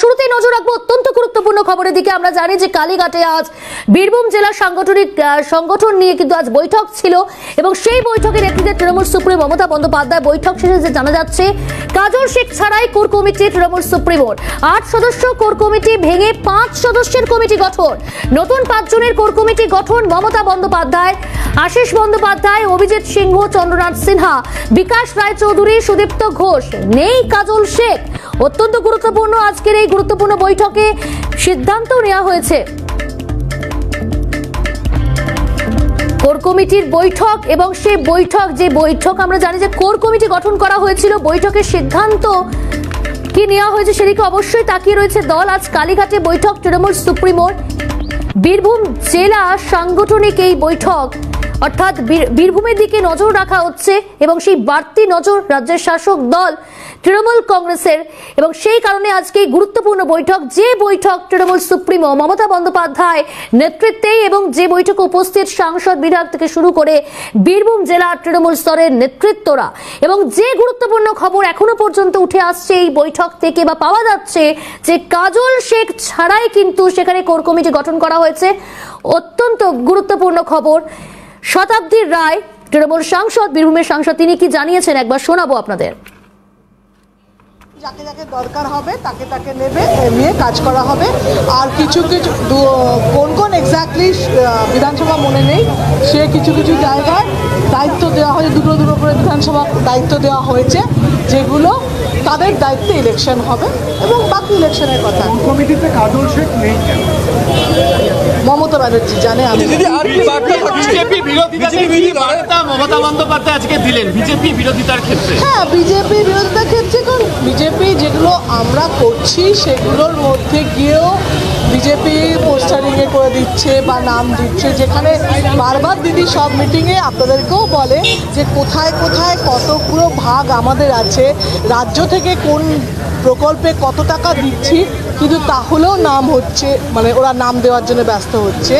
শুরুতেই নজর রাখবো অত্যন্ত গুরুত্বপূর্ণ খবরের দিকে। আমরা জানি যে কালীঘাটে আজ বীরভূম জেলা সাংগঠনিক সংগঠন নিয়ে কিন্তু আজ বৈঠক ছিল এবং সেই বৈঠকের নেতৃত্বে তৃণমূল সুপ্রিমো মমতা বন্দ্যোপাধ্যায়। বৈঠক শেষে যে জানা যাচ্ছে, কাজল শেখ ছাড়াই কোর কমিটি তৃণমূল সুপ্রিমোর 8 সদস্য কোর কমিটি ভেঙে 5 সদস্যের কমিটি গঠন। নতুন 5 জনের কোর কমিটি গঠন মমতা বন্দ্যোপাধ্যায়, আশিস বন্দ্যোপাধ্যায়, অভিজিৎ সিংহ, চন্দ্রনাথ সিনহা, বিকাশ রায়চৌধুরী, সুদীপ্ত ঘোষ, নেই কাজল শেখ। অত্যন্ত গুরুত্বপূর্ণ আজকের এই গুরুত্বপূর্ণ বৈঠকে সিদ্ধান্ত নেওয়া হয়েছে কোর কমিটির বৈঠক এবং সেই বৈঠক আমরা জানি যে কোর কমিটি গঠন করা হয়েছিল। বৈঠকের সিদ্ধান্ত কি নেওয়া হয়েছে সেদিকে অবশ্যই তাকিয়ে রয়েছে দল। আজ কালীঘাটে বৈঠক তৃণমূল সুপ্রিমোর, বীরভূম জেলা সাংগঠনিক এই বৈঠক, অর্থাৎ বীরভূমের দিকে নজর রাখা হচ্ছে এবং সেই বাড়তি নজর রাজ্যের শাসক দল তৃণমূল কংগ্রেসের, এবং সেই কারণে আজকে এই গুরুত্বপূর্ণ বৈঠক। যে বৈঠক তৃণমূল সুপ্রিমো মমতা বন্দ্যোপাধ্যায় নেতৃত্বে এবং যে বৈঠকে উপস্থিত সাংসদ বিধায়ক থেকে শুরু করে বীরভূম জেলা তৃণমূল স্তরের নেতৃত্বরা, এবং যে গুরুত্বপূর্ণ খবর এখনো পর্যন্ত উঠে আসছে এই বৈঠক থেকে বা পাওয়া যাচ্ছে যে কাজল শেখ ছাড়াই কিন্তু সেখানে কোর কমিটি গঠন করা হয়েছে। অত্যন্ত গুরুত্বপূর্ণ খবর। শতাব্দী রায় তৃণমূল সাংসদ, বীরভূমের সাংসদ, তিনি কি জানিয়েছেন একবার শোনাবো আপনাদের। যাকে যাকে দরকার হবে তাকে তাকে নিয়ে কাজ করা হবে। আর কিছু কিছু কোন এক্স্যাক্টলি বিধানসভা মনে নেই, সে কিছু কিছু জায়গায় দায়িত্ব দেওয়া হয়েছে, দুটো করে বিধানসভা দায়িত্ব দেওয়া হয়েছে, যেগুলো তাদের দায়িত্বে ইলেকশন হবে এবং বাকি ইলেকশনের কথা। কমিটিতে কাজল শেখ নেই কেন? মমতা ব্যানার্জি জানে। আমি মমতা বন্দ্যোপাধ্যায় আজকে দিলেন বিজেপি বিরোধিতার ক্ষেত্রে। হ্যাঁ, বিজেপি বিরোধিতার ক্ষেত্রে, কারণ বিজেপি যেগুলো আমরা করছি সেগুলোর মধ্যে গিয়েও বিজেপি পোস্টারিংয়ে করে দিচ্ছে বা নাম দিচ্ছে, যেখানে বারবার দিদি সব মিটিংয়ে আপনাদেরকেও বলে যে কোথায় কোথায় কতগুলো ভাগ আমাদের আছে, রাজ্য থেকে কোন প্রকল্পে কত টাকা দিচ্ছি, কিন্তু তাহলেও নাম হচ্ছে, মানে ওরা নাম দেওয়ার জন্য ব্যস্ত হচ্ছে।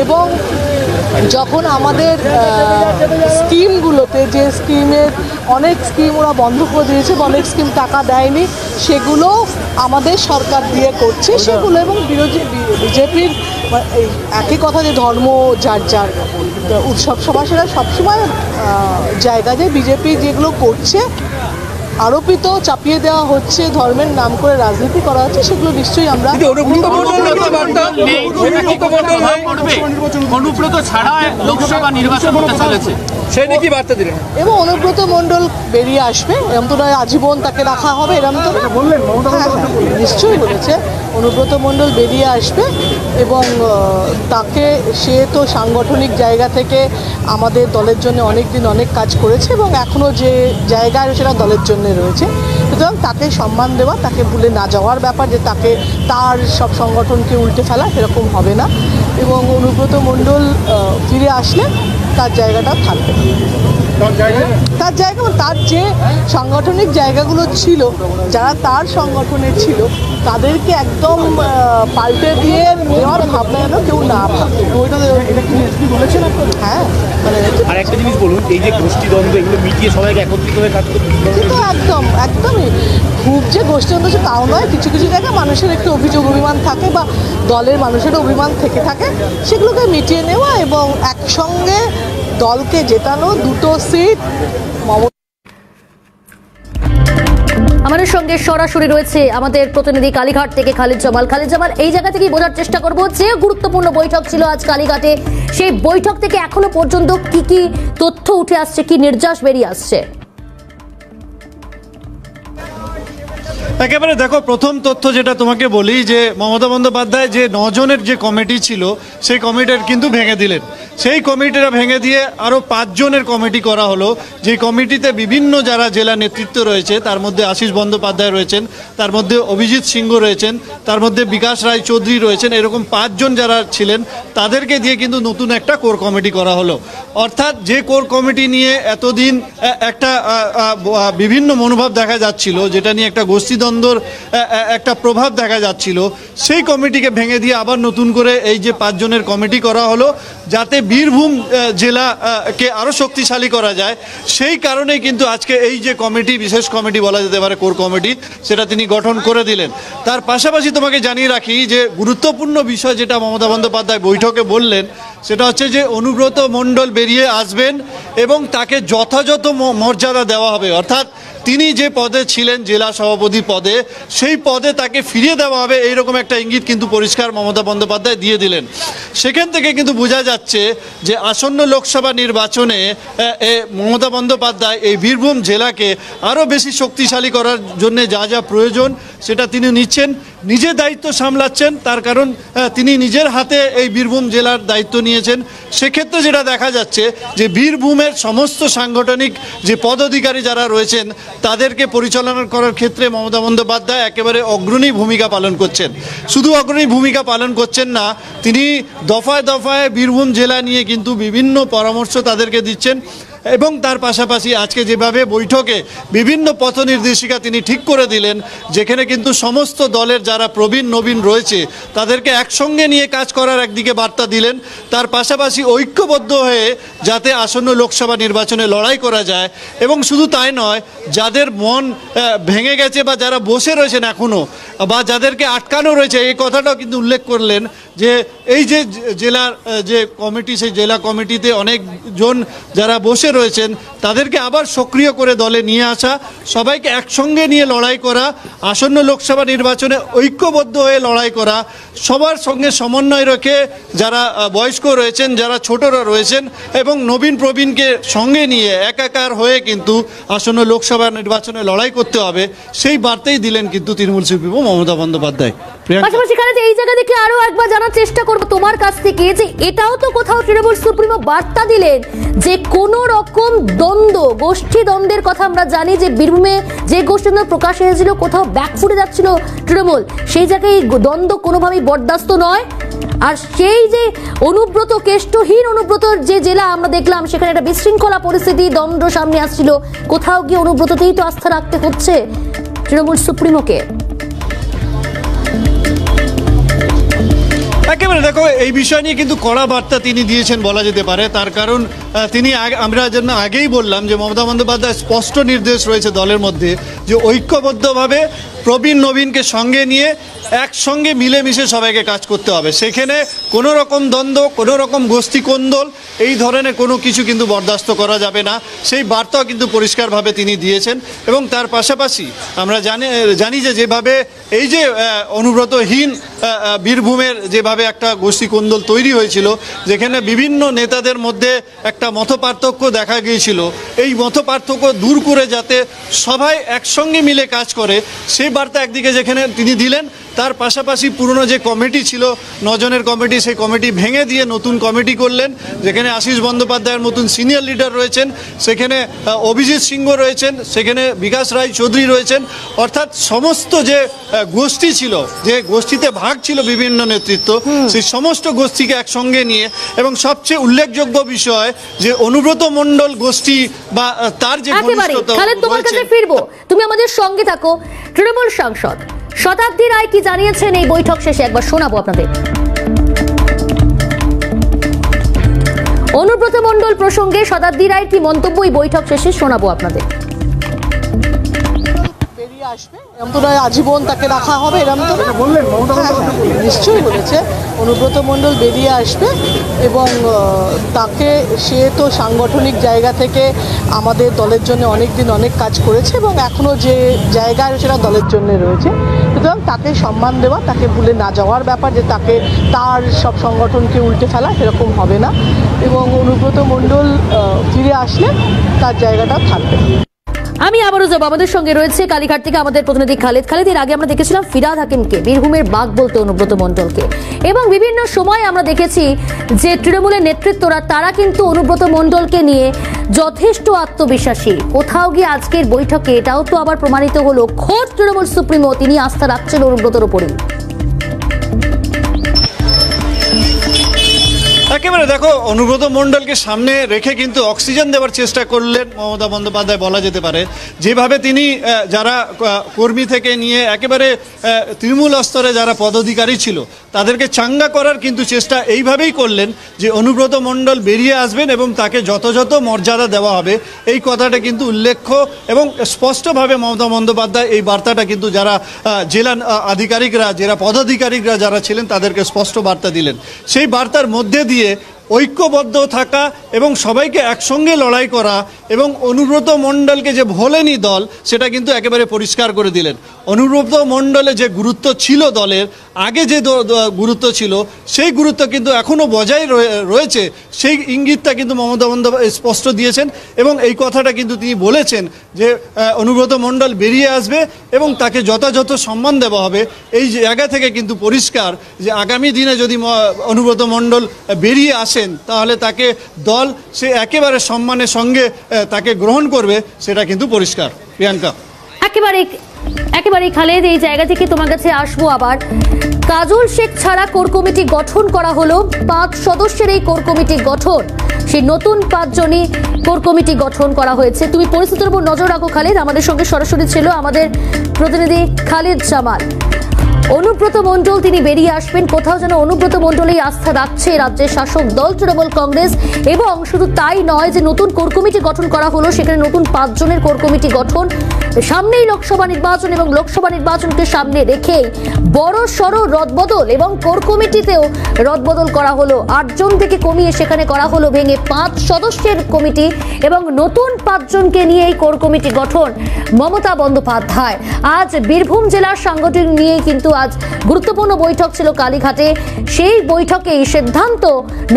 এবং যখন আমাদের স্কিমগুলোতে, যে স্কিমের অনেক স্কিম ওরা বন্ধ করে দিয়েছে, অনেক স্কিম টাকা দেয়নি, সেগুলো আমাদের সরকার দিয়ে করছে সেগুলো। এবং বিজেপির একই কথা যে ধর্ম যার যার উৎসব সভা, সেটা সবসময় জায়গা যে বিজেপি যেগুলো করছে আরোপিত চাপিয়ে দেওয়া হচ্ছে, ধর্মের নাম করে রাজনীতি করা হচ্ছে, সেগুলো নিশ্চয়ই আমরা অনুব্রত ছাড়া লোকসভা নির্বাচন হতে চলেছে সেই নাকি বার্তা দিলেন। এবং অনুব্রত মণ্ডল বেরিয়ে আসবে, এরকম তো নয় আজীবন তাকে রাখা হবে, এরকম তো বললেন। নিশ্চয়ই বলেছে অনুব্রত মণ্ডল বেরিয়ে আসবে এবং তাকে, সে তো সাংগঠনিক জায়গা থেকে আমাদের দলের জন্য অনেক দিন অনেক কাজ করেছে এবং এখনও যে জায়গায় সেটা দলের জন্য রয়েছে, সুতরাং তাকে সম্মান দেওয়া, তাকে ভুলে না যাওয়ার ব্যাপার, যে তাকে তার সব সংগঠনকে উল্টে ফেলা, সেরকম হবে না। এবং অনুব্রত মণ্ডল ফিরে আসলে তার জায়গাটা থাকবে, তার জায়গা, তার যে সাংগঠনিক জায়গাগুলো ছিল, যারা তার সংগঠনে ছিল তাদেরকে একদম পাল্টে দিয়ে নেওয়ার ভাবনা যেন কেউ না ভাবে। হ্যাঁ, মানে আর একটা জিনিস বলুন, এই যে গোষ্ঠীদ্বন্দ্ব, এগুলো মিটিয়ে সবাইকে একত্রিত হয়ে কাজ করতে, কিন্তু একদমই খুব যে গোষ্ঠীদ্বন্দ্ব হচ্ছে তাও নয়। কিছু কিছু জায়গায় মানুষের একটু অভিমান থাকে বা দলের মানুষেরও অভিমান থেকে থাকে, সেগুলোকে মিটিয়ে নেওয়া এবং একসঙ্গে দলকে জেতানো। 2টো সিট আমাদের সঙ্গে সরাসরি রয়েছে আমাদের প্রতিনিধি কালীঘাট থেকে খালিদ জামাল। এই জায়গা থেকেই বোঝার চেষ্টা করব যে গুরুত্বপূর্ণ বৈঠক ছিল আজ কালীঘাটে, সেই বৈঠক থেকে এখনো পর্যন্ত কি কি তথ্য উঠে আসছে, কি নির্যাস বেরিয়ে আসছে। একেবারে দেখো, প্রথম তথ্য যেটা তোমাকে বলি, যে মমতা বন্দ্যোপাধ্যায় যে 9 জনের যে কমিটি ছিল সেই কমিটির কিন্তু ভেঙে দিলেন। সেই কমিটিটা ভেঙে দিয়ে আরও 5 জনের কমিটি করা হলো, যে কমিটিতে বিভিন্ন যারা জেলা নেতৃত্ব রয়েছে, তার মধ্যে আশিস বন্দ্যোপাধ্যায় রয়েছেন, তার মধ্যে অভিজিৎ সিংহ রয়েছেন, তার মধ্যে বিকাশ রায়চৌধুরী রয়েছেন, এরকম 5 জন যারা ছিলেন তাদেরকে দিয়ে কিন্তু নতুন একটা কোর কমিটি করা হলো। অর্থাৎ যে কোর কমিটি নিয়ে এতদিন একটা বিভিন্ন মনোভাব দেখা যাচ্ছিল, যেটা নিয়ে একটা গোষ্ঠীদ্বন্দ্ব দ্বন্দ্বর একটা প্রভাব দেখা যাচ্ছিল, সেই কমিটিকে ভেঙে দিয়ে আবার নতুন করে এই যে 5 জনের কমিটি করা হলো যাতে বীরভূম জেলাকে আরও শক্তিশালী করা যায়। সেই কারণেই কিন্তু আজকে এই যে কমিটি, বিশেষ কমিটি বলা যেতে পারে, কোর কমিটি, সেটা তিনি গঠন করে দিলেন। তার পাশাপাশি তোমাকে জানিয়ে রাখি যে গুরুত্বপূর্ণ বিষয় যেটা মমতা বন্দ্যোপাধ্যায় বৈঠকে বললেন সেটা হচ্ছে যে অনুব্রত মণ্ডল বেরিয়ে আসবেন এবং তাকে যথাযথ মর্যাদা দেওয়া হবে, অর্থাৎ তিনি যে পদে ছিলেন জেলা সভাপতি পদে, সেই পদে তাকে ফিরিয়ে দেওয়া হবে, এইরকম একটা ইঙ্গিত কিন্তু পরিষ্কার মমতা বন্দ্যোপাধ্যায় দিয়ে দিলেন। সেখান থেকে কিন্তু বোঝা যাচ্ছে যে আসন্ন লোকসভা নির্বাচনে মমতা বন্দ্যোপাধ্যায় এই বীরভূম জেলাকে আরও বেশি শক্তিশালী করার জন্য যা যা প্রয়োজন সেটা তিনি নিচ্ছেন, নিজে দায়িত্ব সামলাচ্ছেন, তার কারণ তিনি নিজের হাতে এই বীরভূম জেলার দায়িত্ব নিয়েছেন। সেক্ষেত্রে যেটা দেখা যাচ্ছে যে বীরভূমের সমস্ত সাংগঠনিক যে পদাধিকারী যারা রয়েছেন তাদেরকে পরিচালনা করার ক্ষেত্রে মমতা বন্দ্যোপাধ্যায় একেবারে অগ্রণী ভূমিকা পালন করছেন। শুধু অগ্রণী ভূমিকা পালন করছেন না, তিনি দফায় দফায় বীরভূম জেলা নিয়ে কিন্তু বিভিন্ন পরামর্শ তাদেরকে দিচ্ছেন এবং তার পাশাপাশি আজকে যেভাবে বৈঠকে বিভিন্ন পথ নির্দেশিকা তিনি ঠিক করে দিলেন, যেখানে কিন্তু সমস্ত দলের যারা প্রবীণ নবীন রয়েছে তাদেরকে একসঙ্গে নিয়ে কাজ করার একদিকে বার্তা দিলেন, তার পাশাপাশি ঐক্যবদ্ধ হয়ে যাতে আসন্ন লোকসভা নির্বাচনে লড়াই করা যায়। এবং শুধু তাই নয়, যাদের মন ভেঙে গেছে বা যারা বসে রয়েছেন এখনও বা যাদেরকে আটকানো রয়েছে, এই কথাটাও কিন্তু উল্লেখ করলেন যে এই যে জেলার যে কমিটি, সেই জেলা কমিটিতে অনেকজন যারা বসে রয়েছেন তাদেরকে আবার সক্রিয় করে দলে নিয়ে আসা, সবাইকে একসঙ্গে নিয়ে লড়াই করা, আসন্ন লোকসভা নির্বাচনে ঐক্যবদ্ধ হয়ে লড়াই করা, সবার সঙ্গে সমন্বয় রেখে যারা বয়স্ক রয়েছেন, যারা ছোটরা রয়েছেন এবং নবীন প্রবীণকে সঙ্গে নিয়ে একাকার হয়ে কিন্তু আসন্ন লোকসভা নির্বাচনে লড়াই করতে হবে, সেই বার্তাই দিলেন কিন্তু তৃণমূল সুপ্রিমো মমতা বন্দ্যোপাধ্যায়। পাশাপাশি এই জায়গা থেকে আরো একবার জানার চেষ্টা করবো তোমার কাছ থেকে যে এটাও তো কোথাও তৃণমূল সুপ্রিমো বার্তা দিলেন যে কোন রকম দ্বন্দ্ব, গোষ্ঠী দ্বন্দ্বের কথা আমরা জানি যে বীরভূমে যে গোষ্ঠী দ্বন্দ্ব প্রকাশ হয়েছিল, কোথাও ব্যাকফুটে যাচ্ছিল তৃণমূল, সেই জায়গায় দ্বন্দ্ব কোনোভাবেই বরদাস্ত নয়। আর সেই যে অনুব্রত, কেষ্টহীন অনুব্রতর যে জেলা আমরা দেখলাম, সেখানে একটা বিশৃঙ্খলা পরিস্থিতি, দ্বন্দ্ব সামনে আসছিল, কোথাও গিয়ে অনুব্রততেই তো আস্থা রাখতে হচ্ছে তৃণমূল সুপ্রিমোকে। একেবারে দেখো, এই বিষয় নিয়ে কিন্তু কড়া বার্তা তিনি দিয়েছেন বলা যেতে পারে। তার কারণ তিনি আমরা জন্য আগেই বললাম যে মমতা বন্দ্যোপাধ্যায় স্পষ্ট নির্দেশ রয়েছে দলের মধ্যে যে ঐক্যবদ্ধভাবে প্রবীণ নবীনকে সঙ্গে নিয়ে একসঙ্গে মিলেমিশে সবাইকে কাজ করতে হবে। সেখানে কোনো রকম দ্বন্দ্ব, কোনো রকম গোষ্ঠী কোন্দল, এই ধরনের কোনো কিছু কিন্তু বরদাস্ত করা যাবে না, সেই বার্তাও কিন্তু পরিষ্কারভাবে তিনি দিয়েছেন। এবং তার পাশাপাশি আমরা জানি যে যেভাবে এই যে অনুব্রতহীন বীরভূমের যেভাবে একটা গোষ্ঠী কোন্দল তৈরি হয়েছিল, যেখানে বিভিন্ন নেতাদের মধ্যে একটা মতপার্থক্য দেখা গিয়েছিল, এই মতপার্থক্য দূর করে যাতে সবাই একসঙ্গে মিলে কাজ করে, সেই বার্তা একদিকে যেখানে তিনি দিলেন, তার পাশাপাশি পুরনো যে কমিটি ছিল 9 জনের কমিটি, সেই কমিটি ভেঙে দিয়ে নতুন কমিটি করলেন, যেখানে আশিস বন্দ্যোপাধ্যায়ের মতন সিনিয়র লিডার রয়েছেন, সেখানে অভিজিৎ সিংহ রয়েছেন, সেখানে বিকাশ রায় চৌধুরী রয়েছেন, অর্থাৎ সমস্ত যে গোষ্ঠী ছিল, যে গোষ্ঠীতে ভাগ ছিল বিভিন্ন নেতৃত্ব, সেই সমস্ত গোষ্ঠীকে একসঙ্গে নিয়ে, এবং সবচেয়ে উল্লেখযোগ্য বিষয় যে অনুব্রত মণ্ডল গোষ্ঠী বা তার যে তোমার কাছে ফিরবো, তুমি আমাদের সঙ্গে থাকো। তৃণমূল সাংসদ শতাব্দী রায় কি জানিয়েছেন এই বৈঠক শেষে একবার শোনাবো আপনাদের। অনুব্রত মণ্ডল প্রসঙ্গে শতাব্দী রায়ের কি মন্তব্য এই বৈঠক শেষে শোনাবো আপনাদের। বেরিয়ে আসবে, এরকম তো নয় আজীবন তাকে রাখা হবে, এরকম তো বললেন নিশ্চয়ই বলেছে। অনুব্রত মণ্ডল বেরিয়ে আসবে এবং তাকে, সে তো সাংগঠনিক জায়গা থেকে আমাদের দলের জন্য অনেক দিন অনেক কাজ করেছে এবং এখনও যে জায়গায় সেটা দলের জন্য রয়েছে, সুতরাং তাকে সম্মান দেওয়া, তাকে ভুলে না যাওয়ার ব্যাপার, যে তাকে তার সব সংগঠনকে উল্টে ফেলা, সেরকম হবে না। এবং অনুব্রত মণ্ডল ফিরে আসলে তার জায়গাটা থাকবে। আমি আবারও যাব, আমাদের সঙ্গে রয়েছে কালীঘাট থেকে আমাদের প্রতিনিধি খালেদ। খালেদ, আগে আমরা দেখেছিলাম ফিরহাদ হাকিমকে, বীরভূমের বাঘ বলতে অনুব্রত মণ্ডলকে, এবং বিভিন্ন সময় আমরা দেখেছি যে তৃণমূলের নেতৃত্বরা তারা কিন্তু অনুব্রত মণ্ডলকে নিয়ে যথেষ্ট আত্মবিশ্বাসী। কোথাও গিয়ে আজকের বৈঠকে এটাও তো আবার প্রমাণিত হলো খোদ তৃণমূল সুপ্রিমো তিনি আস্থা রাখছেন অনুব্রতর উপরেই। একেবারে দেখো, অনুব্রত মণ্ডলকে সামনে রেখে কিন্তু অক্সিজেন দেওয়ার চেষ্টা করলেন মমতা বন্দ্যোপাধ্যায় বলা যেতে পারে। যেভাবে তিনি যারা কর্মী থেকে নিয়ে একেবারে তৃণমূল স্তরে যারা পদাধিকারী ছিল তাদেরকে চাঙ্গা করার কিন্তু চেষ্টা এইভাবেই করলেন যে অনুব্রত মণ্ডল বেরিয়ে আসবেন এবং তাকে যথাযথ মর্যাদা দেওয়া হবে, এই কথাটা কিন্তু উল্লেখ্য এবং স্পষ্টভাবে মমতা বন্দ্যোপাধ্যায় এই বার্তাটা কিন্তু যারা জেলা আধিকারিকরা, যারা পদাধিকারিকরা যারা ছিলেন তাদেরকে স্পষ্ট বার্তা দিলেন। সেই বার্তার মধ্যে দিয়ে ঐক্যবদ্ধ থাকা এবং সবাইকে একসঙ্গে লড়াই করা এবং অনুব্রত মণ্ডলকে যে ভোলেনি দল সেটা কিন্তু একেবারে পরিষ্কার করে দিলেন। অনুব্রত মণ্ডলের যে গুরুত্ব ছিল দলের আগে, যে গুরুত্ব ছিল সেই গুরুত্ব কিন্তু এখনও বজায় রয়েছে, সেই ইঙ্গিতটা কিন্তু মমতা বন্দ্যোপাধ্যায় স্পষ্ট দিয়েছেন এবং এই কথাটা কিন্তু তিনি বলেছেন যে অনুব্রত মণ্ডল বেরিয়ে আসবে এবং তাকে যথাযথ সম্মান দেওয়া হবে। এই জায়গা থেকে কিন্তু পরিষ্কার যে আগামী দিনে যদি অনুব্রত মণ্ডল বেরিয়ে আসেন তাহলে তাকে দল সে একেবারে সম্মানের সঙ্গে তাকে গ্রহণ করবে, সেটা কিন্তু পরিষ্কার। প্রিয়াঙ্কা, একেবারে খালেদ, এই জায়গা থেকে তোমার কাছে আসবো আবার। কাজল শেখ ছাড়া কোর কমিটি গঠন করা হলো, 5 সদস্যের এই কোর কমিটি গঠন, সেই নতুন 5 জনই কোর কমিটি গঠন করা হয়েছে। তুমি পরিস্থিতির উপর নজর রাখো খালেদ। আমাদের সঙ্গে সরাসরি ছিল আমাদের প্রতিনিধি খালিদ জামাল। অনুব্রত মণ্ডল তিনি বেরিয়ে আসবেন, কোথাও যেন অনুব্রত মণ্ডলেই আস্থা রাখছে রাজ্যের শাসক দল তৃণমূল কংগ্রেস। এবং শুধু তাই নয় যে নতুন কোর কমিটি গঠন করা হলো, সেখানে নতুন 5 জনের কোর কমিটি গঠন। সামনেই লোকসভা নির্বাচন এবং লোকসভা নির্বাচনকে সামনে রেখেই বড় সড় রদবদল এবং কোর কমিটিতেও রদবদল করা হলো। 8 জন থেকে কমিয়ে সেখানে করা হলো ভেঙে 5 সদস্যের কমিটি এবং নতুন 5 জনকে নিয়ে এই কোর কমিটি গঠন মমতা বন্দ্যোপাধ্যায়। আজ বীরভূম জেলার সাংগঠনিক নিয়েই কিন্তু আজ গুরুত্বপূর্ণ বৈঠক ছিল কালীঘাটে। সেই বৈঠকেই সিদ্ধান্ত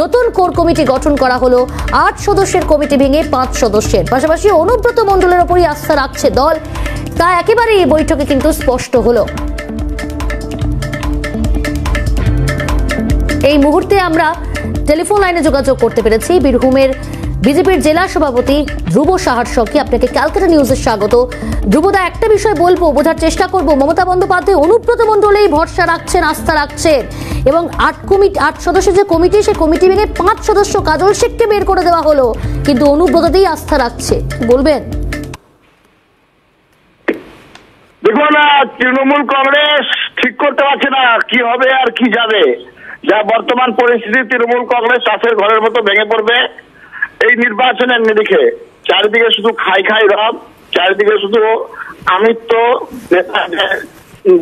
নতুন কোর কমিটি গঠন করা হলো, 8 সদস্যের কমিটি ভেঙে 5 সদস্যের। পাশাপাশি অনুব্রত মণ্ডলের উপরই আস্থা রাখছে দল, তা একেবারে এই বৈঠকে কিন্তু স্পষ্ট হলো। এই মুহূর্তে আমরা টেলিফোন লাইনে যোগাযোগ করতে পেরেছি বীরভূমের বিজেপির জেলা সভাপতি ধ্রুব সাহার সঙ্গে। আপনাকে ক্যালকাটা নিউজে স্বাগত। ধ্রুবদা, একটা বিষয় বলবো, বোঝার চেষ্টা করব, মমতা বন্দ্যোপাধ্যায় অনুব্রত মণ্ডলেই ভরসা রাখছেন, আস্থা রাখছেন এবং 8 সদস্যের যে কমিটি, সেই কমিটি ভেঙে 5 সদস্য কাজল শেখকে বের করে দেওয়া হলো, কিন্তু অনুব্রততেই আস্থা রাখছে, বলবেন? দেখুন, তৃণমূল কংগ্রেস ঠিক করতে পারছে না কি হবে আর কি যাবে। যা বর্তমান পরিস্থিতি, তৃণমূল কংগ্রেস চাষের ঘরের মতো ভেঙে পড়বে এই নির্বাচনের নিরিখে। চারিদিকে শুধু খাই রব, চারিদিকে শুধু আমিত্ব,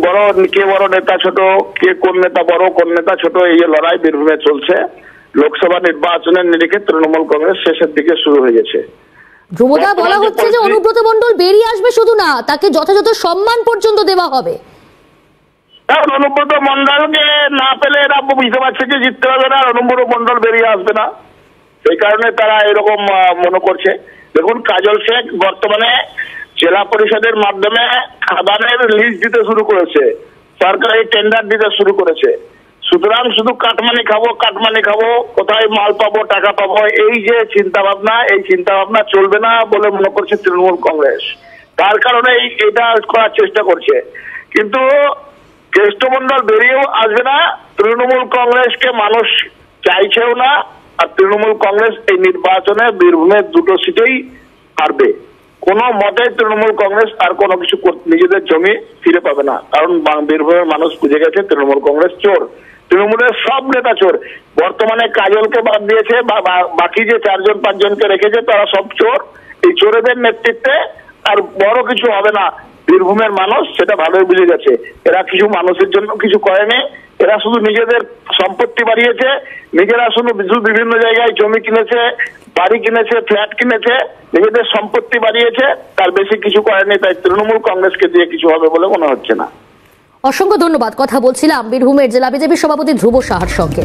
বড় কে বড় নেতা ছোট, কে কোন নেতা বড় কোন নেতা ছোট, এই লড়াই বীরভূমে চলছে। লোকসভা নির্বাচনের নিরিখে তৃণমূল কংগ্রেস শেষের দিকে শুরু হয়ে গেছে। ধ্রুবদা, বলা হচ্ছে যে অনুব্রত মণ্ডল বেরিয়ে আসবে, শুধু না, তাকে যথাযথ সম্মান পর্যন্ত দেওয়া হবে। অনুব্রত মণ্ডলকে না পেলে এরা বুঝতে পারছে যে জিততে পারবে না, অনুব্রত মণ্ডল বেরিয়ে আসবে না, সেই কারণে তারা এরকম মনে করছে। দেখুন, কাজল শেখ বর্তমানে জেলা পরিষদের মাধ্যমে খাদানের লিস্ট দিতে শুরু করেছে, সরকারি টেন্ডার দিতে শুরু করেছে। সুতরাং শুধু কাটমানি খাবো, কোথায় মাল পাবো, টাকা পাবো, এই যে চিন্তা ভাবনা, এই চিন্তা ভাবনা চলবে না বলে মনে করছে তৃণমূল কংগ্রেস। তার কারণে এটা করার চেষ্টা করছে। কিন্তু কেষ্টমণ্ডল বেরিয়েও আসবে না, তৃণমূল কংগ্রেসকে মানুষ চাইছেও না। আর তৃণমূল কংগ্রেস এই নির্বাচনে বীরভূমের 2টো সিটেই হারবে। কোন মতে তৃণমূল কংগ্রেস আর কোনো কিছু নিজেদের জমি ফিরে পাবে না, কারণ বীরভূমের মানুষ বুঝে গেছে তৃণমূল কংগ্রেস চোর, তৃণমূলের সব নেতা চোর। বর্তমানে কাজলকে বাদ দিয়েছে, বাকি যে 4 জন 5 জনকে রেখেছে তারা সব চোর। এই চোরেদের নেতৃত্বে আর বড় কিছু হবে না, বীরভূমের মানুষ সেটা ভালোই বুঝে গেছে। এরা কিছু মানুষের জন্য কিছু করেনি, এরা শুধু নিজেদের সম্পত্তি বাড়িয়েছে, নিজেরা শুধু বিভিন্ন জায়গায় জমি কিনেছে, বাড়ি কিনেছে, ফ্ল্যাট কিনেছে, নিজেদের সম্পত্তি বাড়িয়েছে, তার বেশি কিছু করেনি। তাই তৃণমূল কংগ্রেসকে দিয়ে কিছু হবে বলে মনে হচ্ছে না। অসংখ্য ধন্যবাদ। কথা বলছিলাম বীরভূমের জেলা বিজেপি সভাপতি ধ্রুব সাহার সঙ্গে।